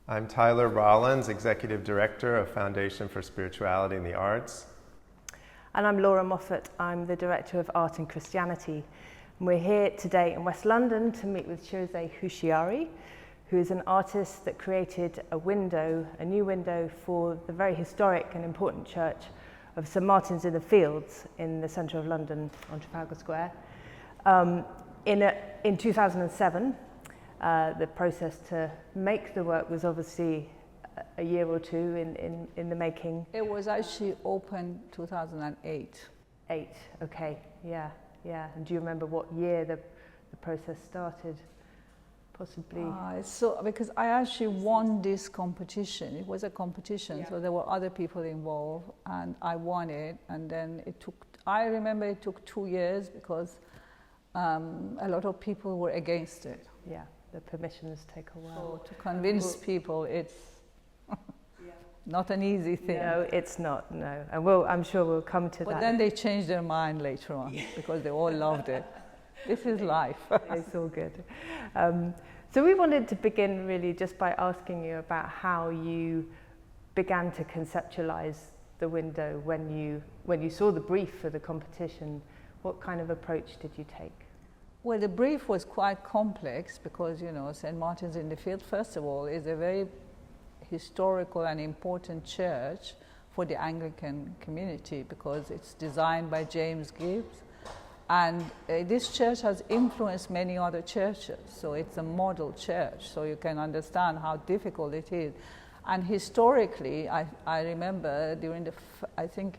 I'm Tyler Rollins, Executive Director of Foundation for Spirituality and the Arts. And I'm Laura Moffatt. I'm the Director of Art and Christianity. And we're here today in West London to meet with Shirazeh Houshiary, who is an artist that created a new window for the very historic and important church of St Martin's in the Fields in the centre of London on Trafalgar Square. In 2007, the process to make the work was obviously a year or two in the making. It was actually opened 2008. Okay, yeah. And do you remember what year the process started? Possibly. Because I actually won this competition. It was a competition, yeah. So there were other people involved, and I won it. And then I remember it took 2 years because a lot of people were against it. Yeah, the permissions take a while. So to convince people, it's not an easy thing. No, it's not, no. And I'm sure we'll come to that. But then they changed their mind later on because they all loved it. This is life. It's all good. So we wanted to begin really just by asking you about how you began to conceptualize the window when you saw the brief for the competition. What kind of approach did you take? Well, the brief was quite complex because, St Martin's in the Fields, first of all, is a very historical and important church for the Anglican community because it's designed by James Gibbs. And this church has influenced many other churches, so it's a model church, so you can understand how difficult it is. And historically, I remember I think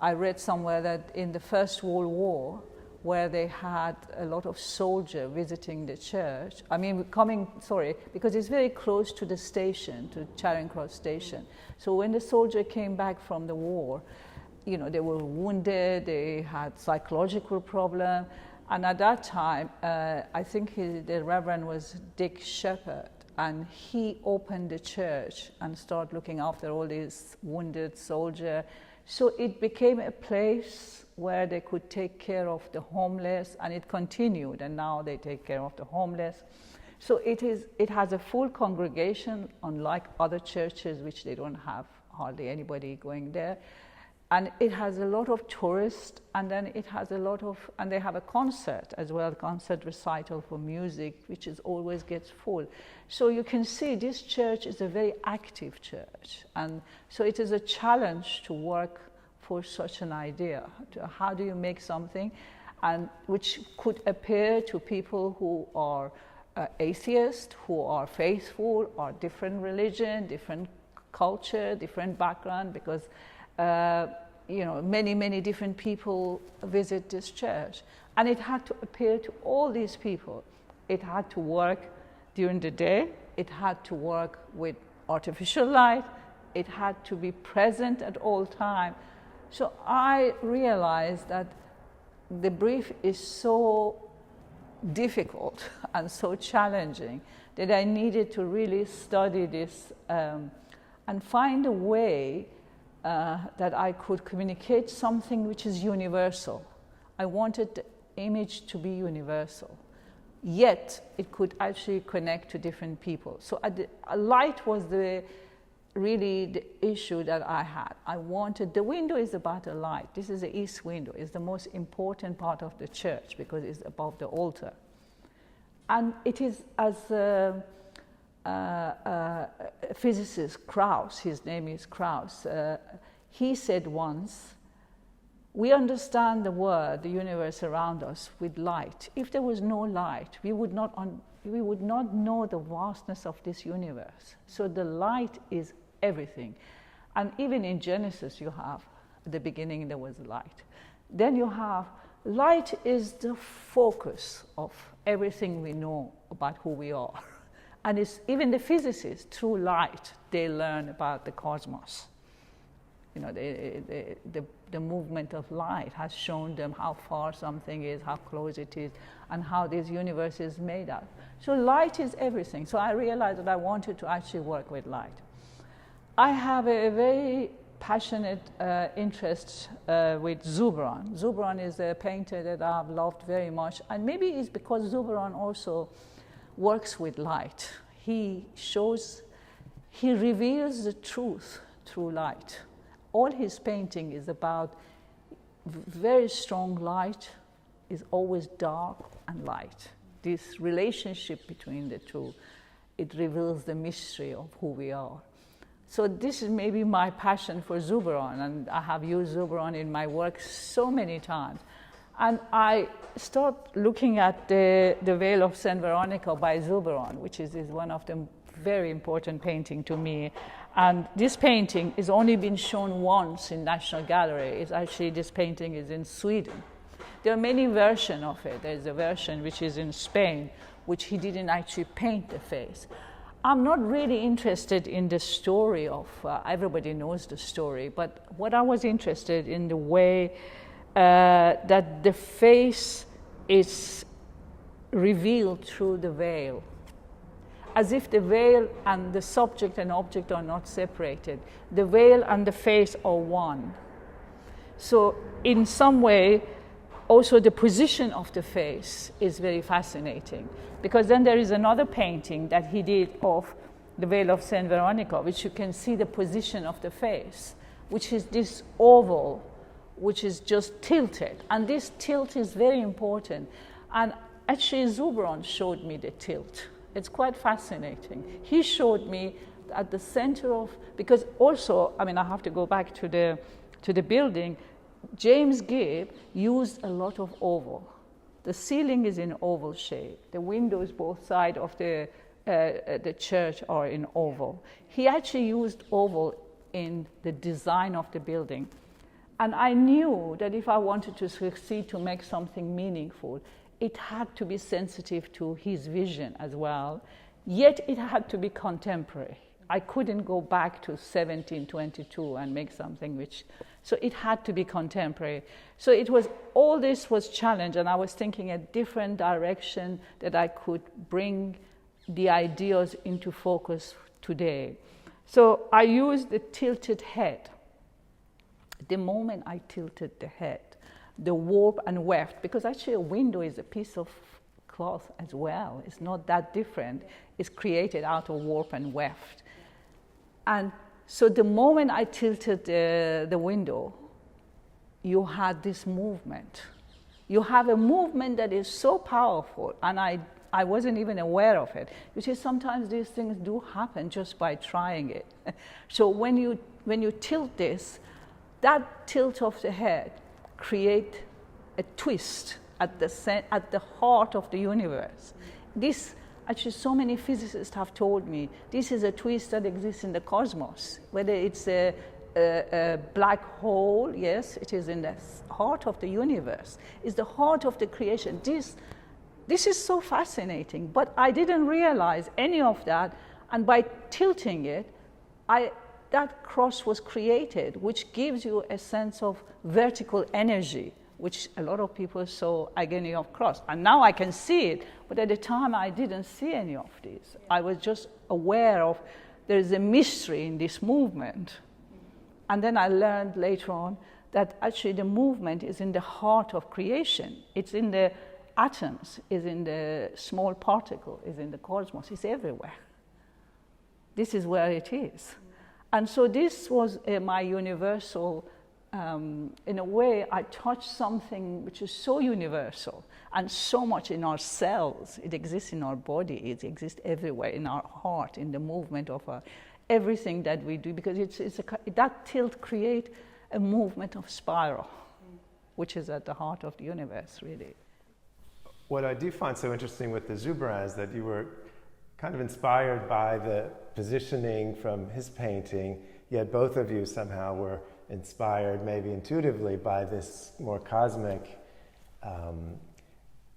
I read somewhere that in the First World War, where they had a lot of soldiers visiting the church, because it's very close to the station, to Charing Cross Station. So when the soldier came back from the war, they were wounded, they had psychological problems, and at that time, I think the Reverend was Dick Shepherd, and he opened the church and started looking after all these wounded soldiers. So it became a place where they could take care of the homeless, and it continued, and now they take care of the homeless. So it has a full congregation, unlike other churches, which they don't have hardly anybody going there. And it has a lot of tourists, and then and they have a concert as well, concert recital for music, which always gets full. So you can see this church is a very active church. And so it is a challenge to work for such an idea. How do you make something which could appeal to people who are atheists, who are faithful, or different religion, different culture, different background, because many different people visit this church. And it had to appeal to all these people. It had to work during the day. It had to work with artificial light. It had to be present at all times. So I realized that the brief is so difficult and so challenging that I needed to really study this and find a way that I could communicate something which is universal. I wanted the image to be universal, yet it could actually connect to different people. So light was really the issue that I had. The window is about a light. This is the east window. It's the most important part of the church because it's above the altar. And it is, as physicist Krauss, his name is Krauss, he said once, we understand the world, the universe around us with light. If there was no light, we would not know the vastness of this universe. So the light is everything. And even in Genesis you have, at the beginning there was light. Then you have, light is the focus of everything we know about who we are. And it's even the physicists, through light, they learn about the cosmos. The movement of light has shown them how far something is, how close it is, and how this universe is made up. So light is everything. So I realized that I wanted to actually work with light. I have a very passionate interest with Zubran. Zubran is a painter that I've loved very much, and maybe it's because Zubran also works with light. He shows he reveals the truth through light. All his painting is about very strong light, is always dark and light. This relationship between the two, it reveals the mystery of who we are. So this is maybe my passion for Zubron, and I have used Zubron in my work so many times. And I start looking at the Veil of St. Veronica by Zubron, which is one of the very important painting to me. And this painting has only been shown once in National Gallery. It's actually, this painting is in Sweden. There are many versions of it. There's a version which is in Spain, which he didn't actually paint the face. I'm not really interested in the story of, everybody knows the story, but what I was interested in the way that the face is revealed through the veil, as if the veil and the subject and object are not separated. The veil and the face are one. So in some way, also the position of the face is very fascinating, because then there is another painting that he did of the Veil of St. Veronica, which you can see the position of the face, which is this oval, which is just tilted. And this tilt is very important. And actually, Zubron showed me the tilt. It's quite fascinating. He showed me at the center of, because also, I mean, I have to go back to the building. James Gibb used a lot of oval. The ceiling is in oval shape. The windows both sides of the church are in oval. He actually used oval in the design of the building. And I knew that if I wanted to succeed to make something meaningful, it had to be sensitive to his vision as well, yet it had to be contemporary. I couldn't go back to 1722 and make something which, so it had to be contemporary. So it was, all this was challenge, and I was thinking a different direction that I could bring the ideas into focus today. So I used the tilted head. The moment I tilted the head, the warp and weft, because actually a window is a piece of cloth as well. It's not that different. It's created out of warp and weft. And so the moment I tilted the window, you had this movement. You have a movement that is so powerful, and I wasn't even aware of it. You see, sometimes these things do happen just by trying it. So when you tilt this, that tilt of the head create a twist at the heart of the universe. This, actually, so many physicists have told me, this is a twist that exists in the cosmos. Whether it's a black hole, yes, it is in the heart of the universe. It's the heart of the creation. This is so fascinating, but I didn't realize any of that, and by tilting it, that cross was created, which gives you a sense of vertical energy, which a lot of people saw agony of cross. And now I can see it, but at the time I didn't see any of this. I was just aware of there is a mystery in this movement. And then I learned later on that actually the movement is in the heart of creation. It's in the atoms, is in the small particle, is in the cosmos, it's everywhere. This is where it is. And so this was my universal, in a way, I touched something which is so universal and so much in our cells. It exists in our body, it exists everywhere, in our heart, in the movement of everything that we do, because that tilt creates a movement of spiral, which is at the heart of the universe, really. What I do find so interesting with the Zubron is that you were kind of inspired by the positioning from his painting, yet both of you somehow were inspired, maybe intuitively, by this more cosmic,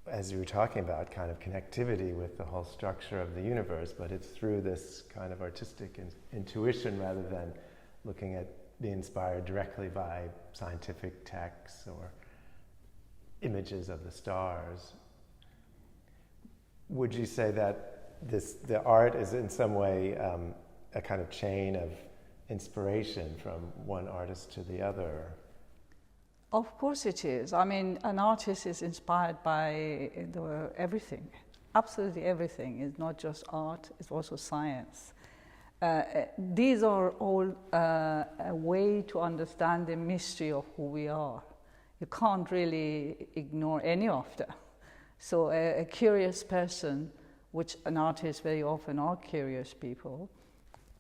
as you were talking about, kind of connectivity with the whole structure of the universe, but it's through this kind of artistic intuition rather than looking at being inspired directly by scientific texts or images of the stars. Would you say that the art is in some way a kind of chain of inspiration from one artist to the other? Of course it is. I mean, an artist is inspired by everything, absolutely everything. It's not just art, it's also science. these are all a way to understand the mystery of who we are. You can't really ignore any of them. So a curious person, which an artist very often are curious people,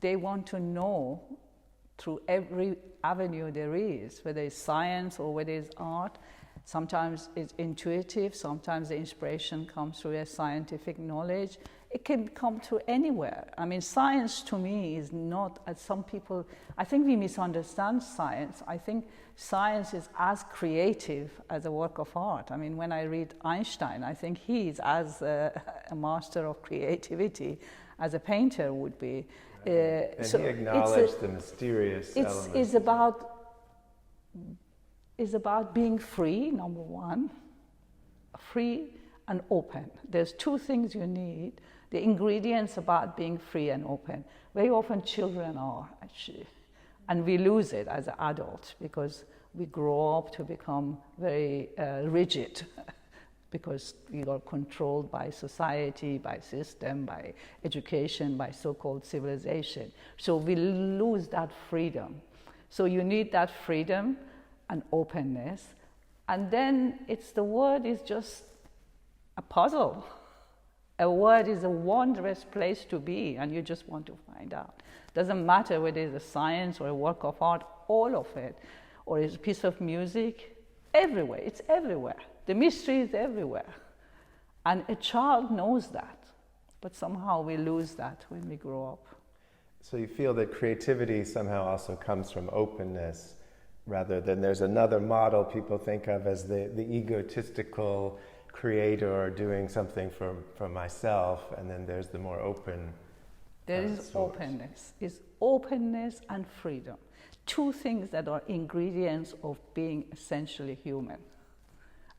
they want to know through every avenue there is, whether it's science or whether it's art. Sometimes it's intuitive, sometimes the inspiration comes through a scientific knowledge. It can come through anywhere. I mean, science to me is not, as some people, I think we misunderstand science. I think science is as creative as a work of art. I mean, when I read Einstein, I think he is as a master of creativity as a painter would be. And so he acknowledged the mysterious element. It's about being free, number one, free and open. There's two things you need. The ingredients about being free and open. Very often children are, actually. And we lose it as adults because we grow up to become very rigid because we are controlled by society, by system, by education, by so-called civilization. So we lose that freedom. So you need that freedom and openness. And then the word is just a puzzle. A word is a wondrous place to be, and you just want to find out. Doesn't matter whether it's a science or a work of art, all of it, or it's a piece of music, everywhere, it's everywhere. The mystery is everywhere. And a child knows that, but somehow we lose that when we grow up. So you feel that creativity somehow also comes from openness, rather than there's another model people think of as the egotistical creator doing something for myself, and then there's the more open. There is openness. It's openness and freedom. Two things that are ingredients of being essentially human.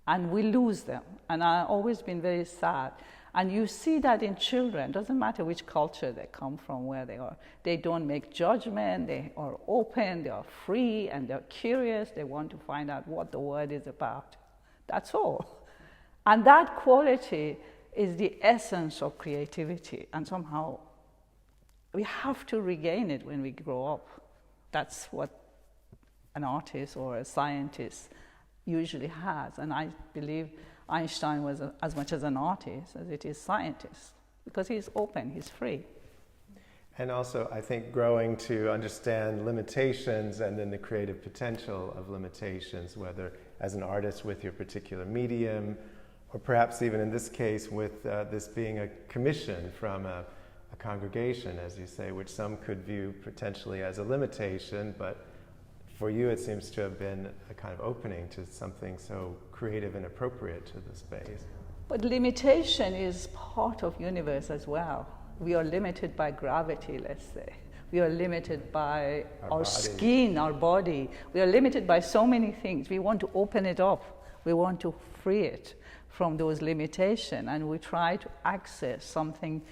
And we lose them. And I've always been very sad. And you see that in children. Doesn't matter which culture they come from, where they are. They don't make judgment. They are open. They are free. And they're curious. They want to find out what the word is about. That's all. And that quality is the essence of creativity. And somehow we have to regain it when we grow up. That's what an artist or a scientist usually has. And I believe Einstein was as much as an artist as it is scientist, because he's open, he's free. And also, I think growing to understand limitations and then the creative potential of limitations, whether as an artist with your particular medium, or perhaps even in this case with this being a commission from a congregation, as you say, which some could view potentially as a limitation, but for you it seems to have been a kind of opening to something so creative and appropriate to the space. But limitation is part of universe as well. We are limited by gravity, let's say. We are limited by our skin, our body. We are limited by so many things. We want to open it up. We want to free it from those limitations, and we try to access something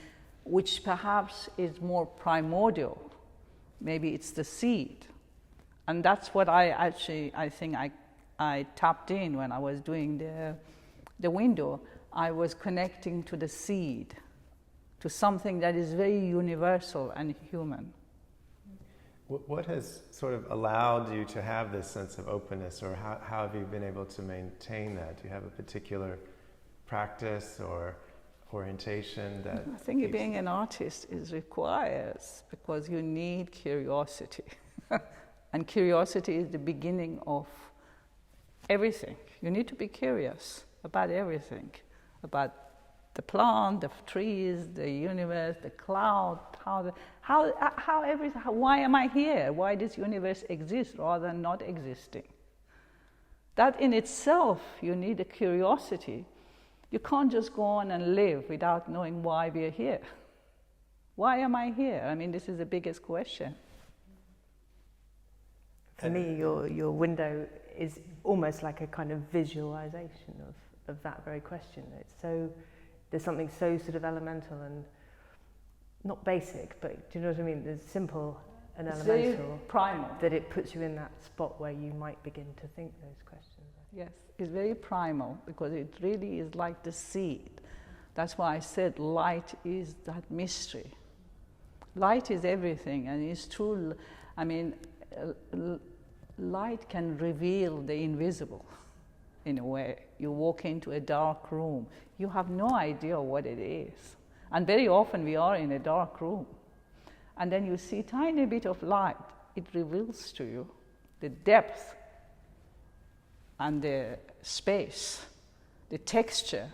which perhaps is more primordial. Maybe it's the seed. And that's what I think I tapped in when I was doing the window. I was connecting to the seed, to something that is very universal and human. What has sort of allowed you to have this sense of openness, or how have you been able to maintain that? Do you have a particular practice or orientation that... I think being an artist requires, because you need curiosity. And curiosity is the beginning of everything. You need to be curious about everything, about the plant, the trees, the universe, the cloud, how everything. Why am I here? Why does universe exist rather than not existing? That in itself, you need a curiosity. You can't just go on and live without knowing why we are here. Why am I here? I mean, this is the biggest question. For me, your window is almost like a kind of visualization of that very question. There's something so sort of elemental and not basic, but do you know what I mean? There's simple and elemental. Very primal. That it puts you in that spot where you might begin to think those questions. Yes, it's very primal, because it really is like the seed. That's why I said light is that mystery. Light is everything, and it's true. I mean, light can reveal the invisible in a way. You walk into a dark room, you have no idea what it is. And very often we are in a dark room. And then you see a tiny bit of light. It reveals to you the depth and the space, the texture.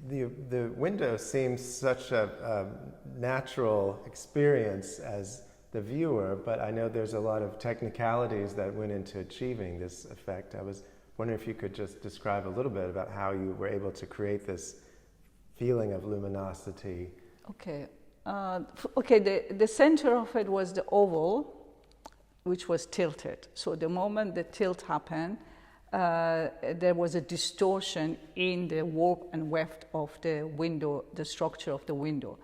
The window seems such a natural experience as the viewer, but I know there's a lot of technicalities that went into achieving this effect. I was wondering if you could just describe a little bit about how you were able to create this feeling of luminosity. Okay. The center of it was the oval, which was tilted. So the moment the tilt happened, there was a distortion in the warp and weft of the window, the structure of the window.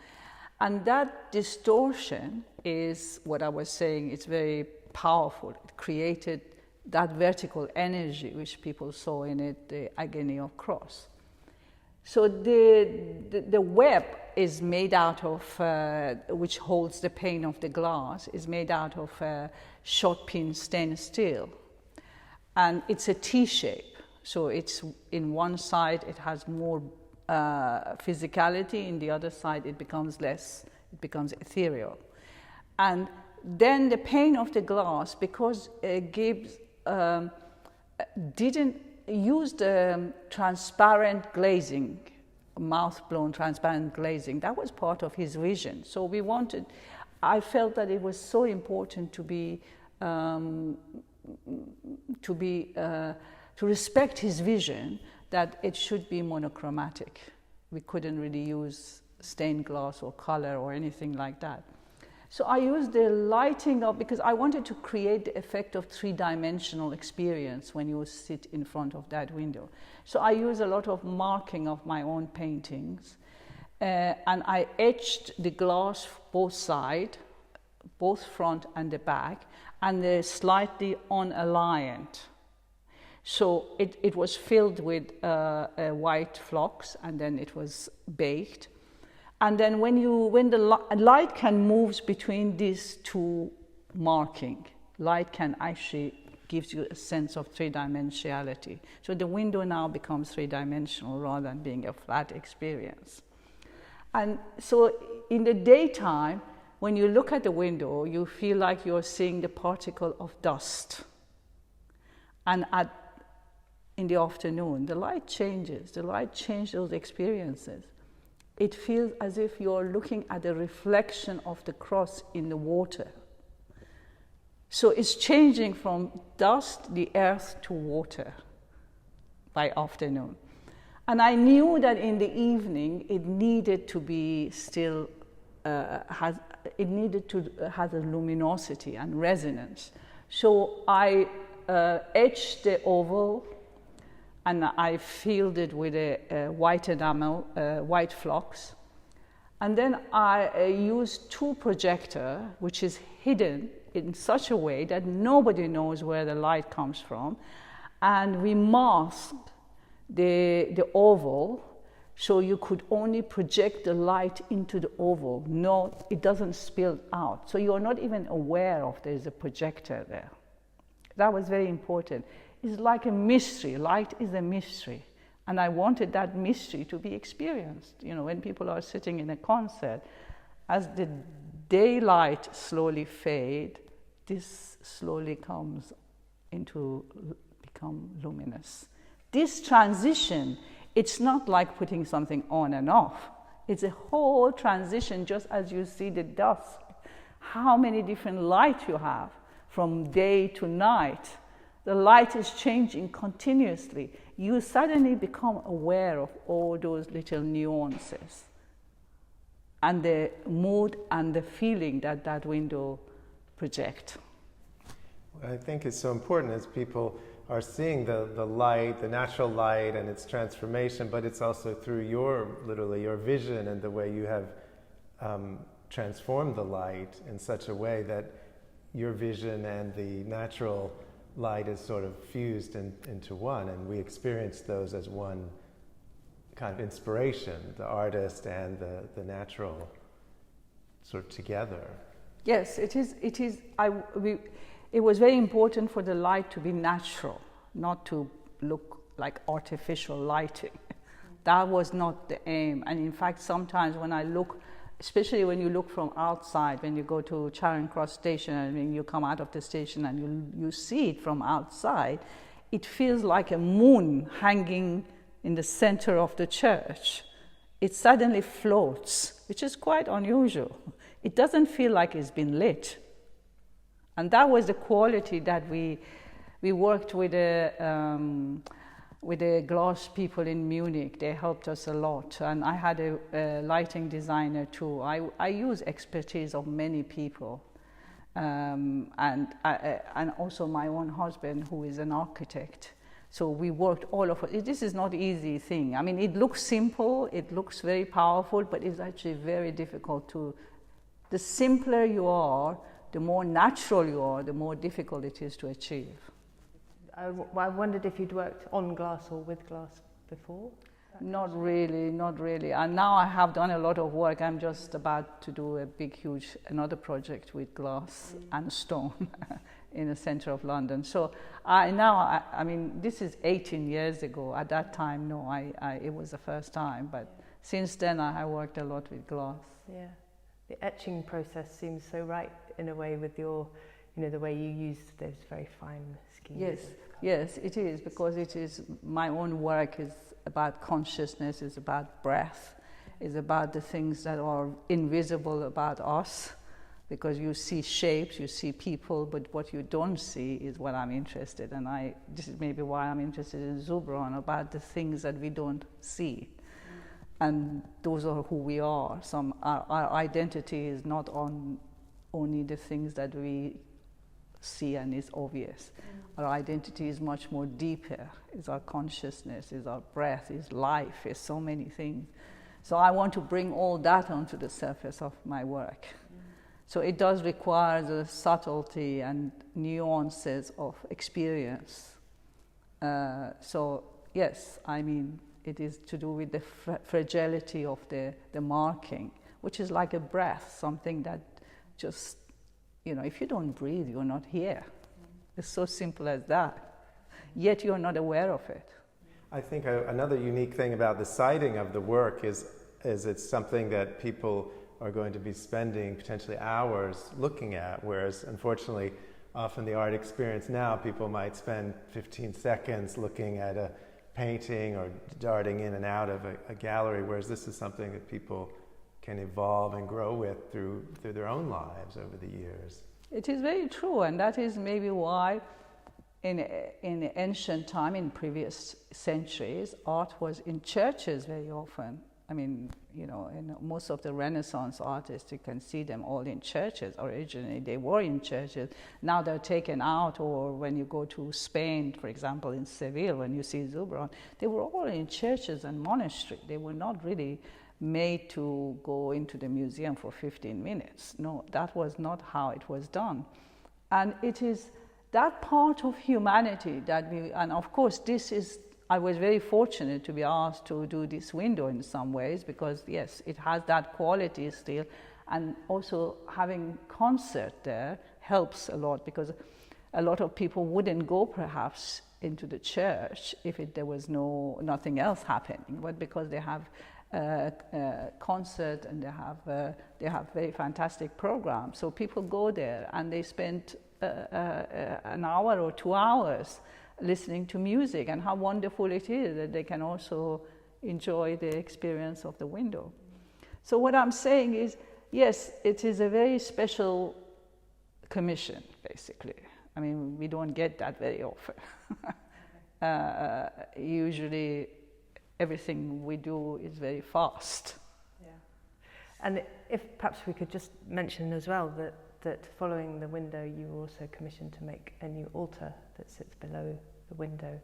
And that distortion is what I was saying, it's very powerful. It created that vertical energy which people saw in it, the agony of cross. So the web is made out of, which holds the pane of the glass, is made out of shot pin stainless steel. And it's a T-shape. So it's in one side it has more physicality, in the other side it becomes less, it becomes ethereal. And then the pane of the glass, because Gibbs didn't use the transparent glazing, mouth-blown transparent glazing, that was part of his vision. So we wanted, I felt that it was so important to respect his vision, that it should be monochromatic. We couldn't really use stained glass or color or anything like that. So I used the lighting up because I wanted to create the effect of three-dimensional experience when you sit in front of that window. So I used a lot of marking of my own paintings, and I etched the glass both sides, both front and the back, and they're slightly unaligned. So it was filled with white flocks, and then it was baked. And then when the light can move between these two marking, light can actually gives you a sense of three-dimensionality. So the window now becomes three-dimensional rather than being a flat experience. And so in the daytime, when you look at the window, you feel like you're seeing the particle of dust. And in the afternoon, the light changes. The light changes those experiences. It feels as if you're looking at a reflection of the cross in the water. So it's changing from dust, the earth, to water by afternoon. And I knew that in the evening it needed to be still, have a luminosity and resonance. So I etched the oval, and I filled it with a white enamel, white flocks. And then I used two projectors, which is hidden in such a way that nobody knows where the light comes from. And we masked the oval, so you could only project the light into the oval. No, it doesn't spill out. So you're not even aware of there's a projector there. That was very important. It's like a mystery. Light is a mystery. And I wanted that mystery to be experienced. You know, when people are sitting in a concert, as the daylight slowly fades, this slowly comes into become luminous. This transition, it's not like putting something on and off. It's a whole transition, just as you see the dusk. How many different lights you have from day to night. The light is changing continuously. You suddenly become aware of all those little nuances and the mood and the feeling that that window projects. What I think is so important is people are seeing the light, the natural light and its transformation, but it's also through literally your vision and the way you have transformed the light in such a way that your vision and the natural light is sort of fused into one, and we experience those as one kind of inspiration, the artist and the natural sort of together. Yes, it is. It was very important for the light to be natural, not to look like artificial lighting. That was not the aim. And in fact, sometimes when I look, especially when you look from outside, when you go to Charing Cross Station and when you come out of the station and you see it from outside, it feels like a moon hanging in the center of the church. It suddenly floats, which is quite unusual. It doesn't feel like it's been lit. And that was the quality that we worked with the glass people in Munich. They helped us a lot. And I had a lighting designer too. I use expertise of many people. And also my own husband, who is an architect. So we worked all of it. This is not an easy thing. I mean, it looks simple, it looks very powerful, but it's actually very difficult to. The simpler you are, the more natural you are, the more difficult it is to achieve. I wondered if you'd worked on glass or with glass before? Not really. And now I have done a lot of work. I'm just about to do a big, huge, another project with glass and stone in the center of London. So I mean, this is 18 years ago. At that time, no, it was the first time. But since then, I have worked a lot with glass. Yeah. The etching process seems so right in a way with your, the way you use those very fine schemes. Yes, it is, because it is, my own work is about consciousness, is about breath, is about the things that are invisible about us, because you see shapes, you see people, but what you don't see is what I'm interested in. This is maybe why I'm interested in Zubron, about the things that we don't see. And those are who we are. Our identity is not on only the things that we see and is obvious. Our identity is much more deeper. It's our consciousness, it's our breath, it's life, it's so many things. So I want to bring all that onto the surface of my work. So it does require the subtlety and nuances of experience. So yes, I mean, it is to do with the fragility of the marking, which is like a breath, something that just, if you don't breathe, you're not here. It's so simple as that. Yet you're not aware of it. I think another unique thing about the sighting of the work is it's something that people are going to be spending potentially hours looking at, whereas unfortunately, often the art experience now, people might spend 15 seconds looking at a painting or darting in and out of a gallery, whereas this is something that people can evolve and grow with through their own lives over the years. It is very true, and that is maybe why in ancient time, in previous centuries, art was in churches very often. I mean, in most of the Renaissance artists, you can see them all in churches. Originally, they were in churches. Now they're taken out, or when you go to Spain, for example, in Seville, when you see Zubron, they were all in churches and monasteries. They were not really made to go into the museum for 15 minutes. No, that was not how it was done. And it is that part of humanity that and of course I was very fortunate to be asked to do this window in some ways, because yes, it has that quality still, and also having concert there helps a lot, because a lot of people wouldn't go perhaps into the church if there was nothing else happening, but because they have concert and they have very fantastic programs, so people go there and they spend an hour or 2 hours listening to music, and how wonderful it is that they can also enjoy the experience of the window. So what I'm saying is, yes, it is a very special commission, basically. I mean, we don't get that very often. Usually everything we do is very fast. Yeah. And if perhaps we could just mention as well that following the window, you were also commissioned to make a new altar that sits below the window.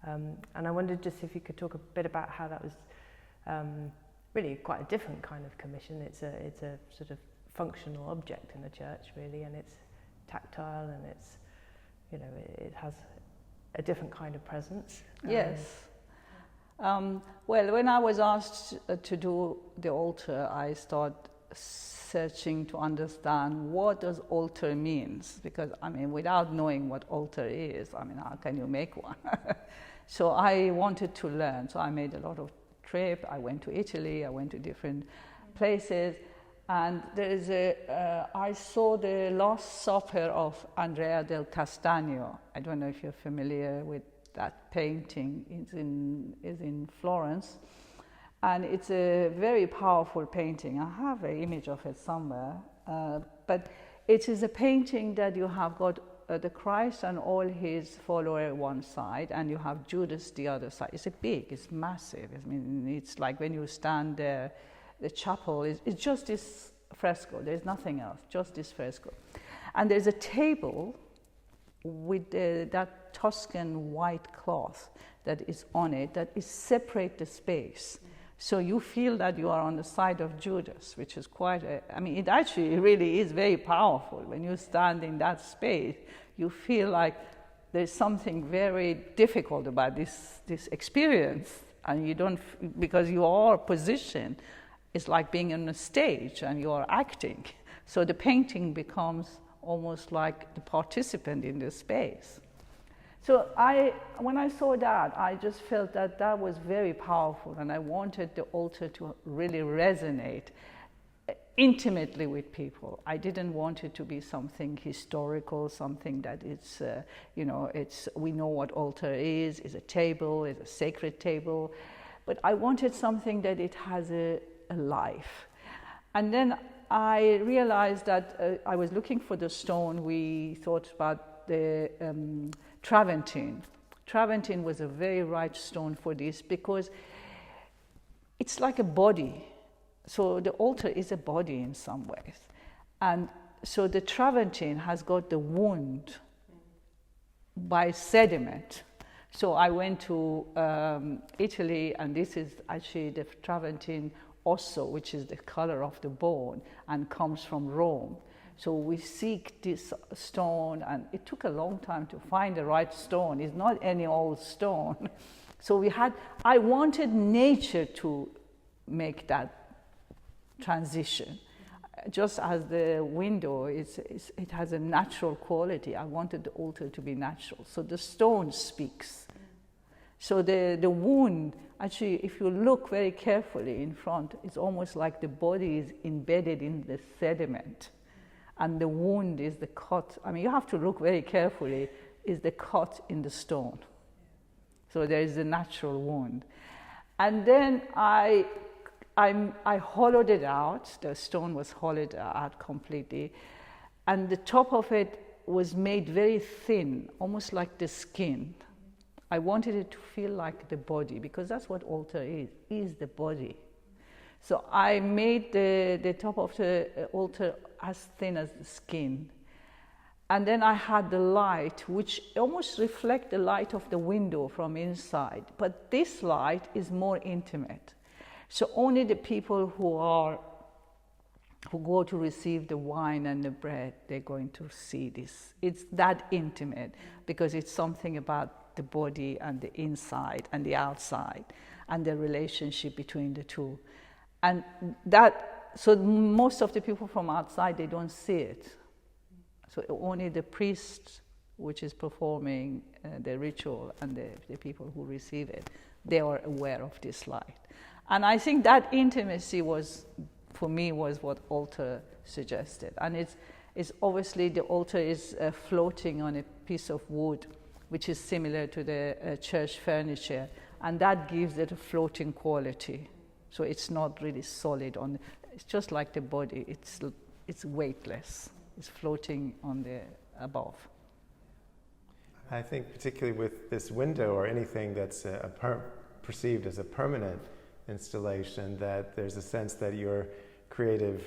And I wondered just if you could talk a bit about how that was really quite a different kind of commission. It's a sort of functional object in the church, really, and it's tactile, and it's, it has a different kind of presence. Yes. Well, when I was asked to do the altar, I started searching to understand what does altar means, because I mean, without knowing what altar is, I mean, how can you make one? So I wanted to learn. So I made a lot of trips. I went to Italy. I went to different places, and there is I saw the Last Supper of Andrea del Castagno. I don't know if you're familiar with that painting. Is in Florence, and it's a very powerful painting. I have an image of it somewhere, but it is a painting that you have got the Christ and all his followers one side, and you have Judas the other side. It's massive. I mean, it's like when you stand there, the chapel it's just this fresco. There's nothing else, just this fresco, and there's a table with that Tuscan white cloth that is on it that is separate the space. So you feel that you are on the side of Judas, which is quite I mean, it actually really is very powerful. When you stand in that space, you feel like there's something very difficult about this experience, and you don't, because your position is like being on a stage and you are acting. So the painting becomes almost like the participant in the space. So when I saw that, I just felt that was very powerful, and I wanted the altar to really resonate intimately with people. I didn't want it to be something historical, something that it's, we know what altar is a table, is a sacred table, but I wanted something that it has a life. And then I realized that I was looking for the stone. We thought about the Travertine. Travertine was a very right stone for this, because it's like a body. So the altar is a body in some ways. And so the Travertine has got the wound by sediment. So I went to Italy, and this is actually the Travertine osso, which is the color of the bone, and comes from Rome. So we seek this stone, and it took a long time to find the right stone. It's not any old stone. So I wanted nature to make that transition. Just as the window, it has a natural quality. I wanted the altar to be natural. So the stone speaks. So the wound, actually, if you look very carefully in front, it's almost like the body is embedded in the sediment. And the wound is the cut. I mean, you have to look very carefully, is the cut in the stone. So there is a natural wound. And then I hollowed it out. The stone was hollowed out completely. And the top of it was made very thin, almost like the skin. I wanted it to feel like the body, because that's what altar is the body. So I made the top of the altar as thin as the skin. And then I had the light, which almost reflects the light of the window from inside. But this light is more intimate. So only the people who go to receive the wine and the bread, they're going to see this. It's that intimate, because it's something about the body and the inside and the outside, and the relationship between the two. And so most of the people from outside, they don't see it. So only the priest, which is performing the ritual, and the people who receive it, they are aware of this light. And I think that intimacy for me, was what altar suggested. And it's obviously the altar is floating on a piece of wood, which is similar to the church furniture, and that gives it a floating quality. So it's not really solid it's just like the body, it's weightless. It's floating on the above. I think particularly with this window, or anything that's perceived as a permanent installation, that there's a sense that your creative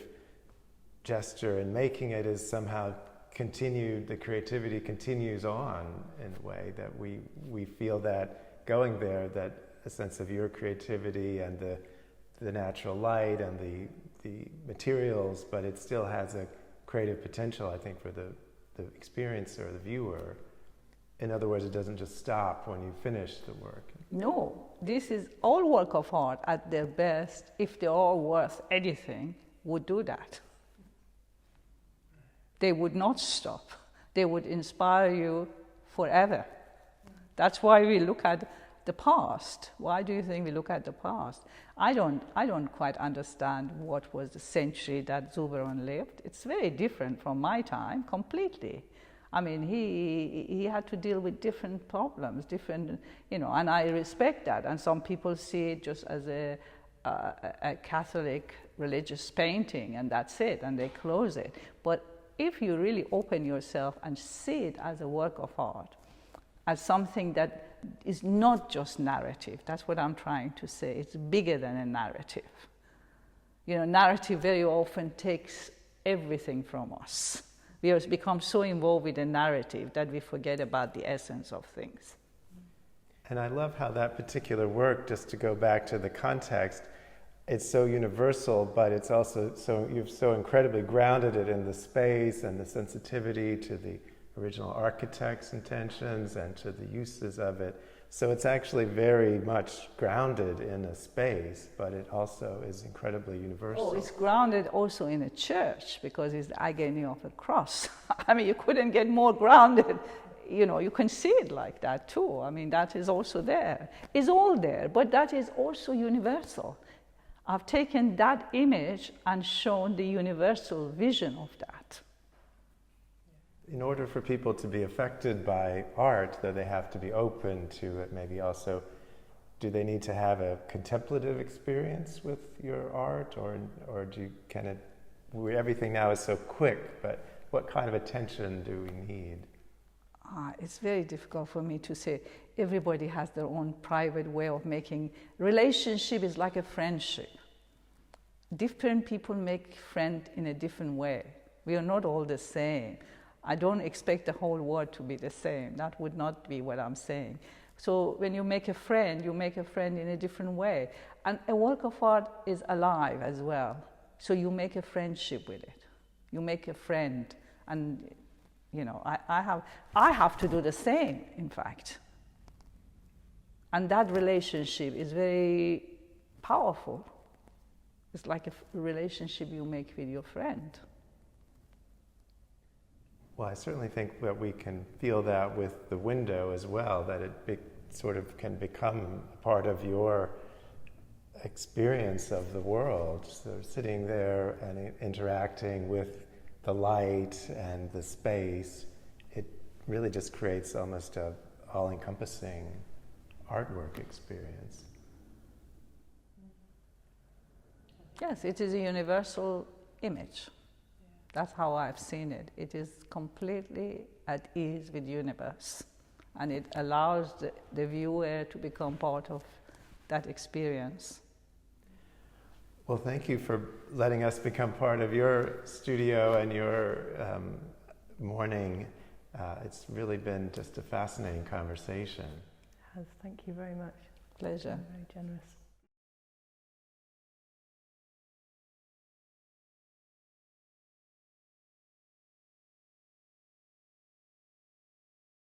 gesture in making it is somehow continued, the creativity continues on in a way that we feel that going there, that a sense of your creativity and the natural light and the materials, but it still has a creative potential, I think, for the experiencer, the viewer, in other words, it doesn't just stop when you finish the work. No, this is all work of art at their best, if they're all worth anything, would do that. They would not stop. They would inspire you forever. That's why we look at the past. Why do you think we look at the past? I don't quite understand what was the century that Zubeiron lived. It's very different from my time, completely. I mean, he had to deal with different problems, different, and I respect that. And some people see it just as a Catholic religious painting, and that's it, and they close it. But if you really open yourself and see it as a work of art, as something that is not just narrative, that's what I'm trying to say. It's bigger than a narrative. Narrative very often takes everything from us. We have become so involved with the narrative that we forget about the essence of things. And I love how that particular work, just to go back to the context, it's so universal, but it's also you've so incredibly grounded it in the space and the sensitivity to the original architect's intentions and to the uses of it. So it's actually very much grounded in a space, but it also is incredibly universal. Oh, it's grounded also in a church, because it's the agony of a cross. I mean, you couldn't get more grounded. You can see it like that too. I mean, that is also there. It's all there, but that is also universal. I've taken that image and shown the universal vision of that. In order for people to be affected by art, though, they have to be open to it. Maybe also, do they need to have a contemplative experience with your art, or everything now is so quick, but what kind of attention do we need? It's very difficult for me to say. Everybody has their own private way of making. Relationship is like a friendship. Different people make friends in a different way. We are not all the same. I don't expect the whole world to be the same. That would not be what I'm saying. So when you make a friend in a different way. And a work of art is alive as well. So you make a friendship with it. You make a friend. And, I have to do the same, in fact. And that relationship is very powerful. It's like a relationship you make with your friend. Well, I certainly think that we can feel that with the window as well, that it sort of can become part of your experience of the world. So sitting there and interacting with the light and the space, it really just creates almost a all-encompassing artwork experience. Yes, it is a universal image. That's how I've seen it. It is completely at ease with the universe, and it allows the viewer to become part of that experience. Well, thank you for letting us become part of your studio and your morning. It's really been just a fascinating conversation. Thank you very much. Pleasure. Very generous.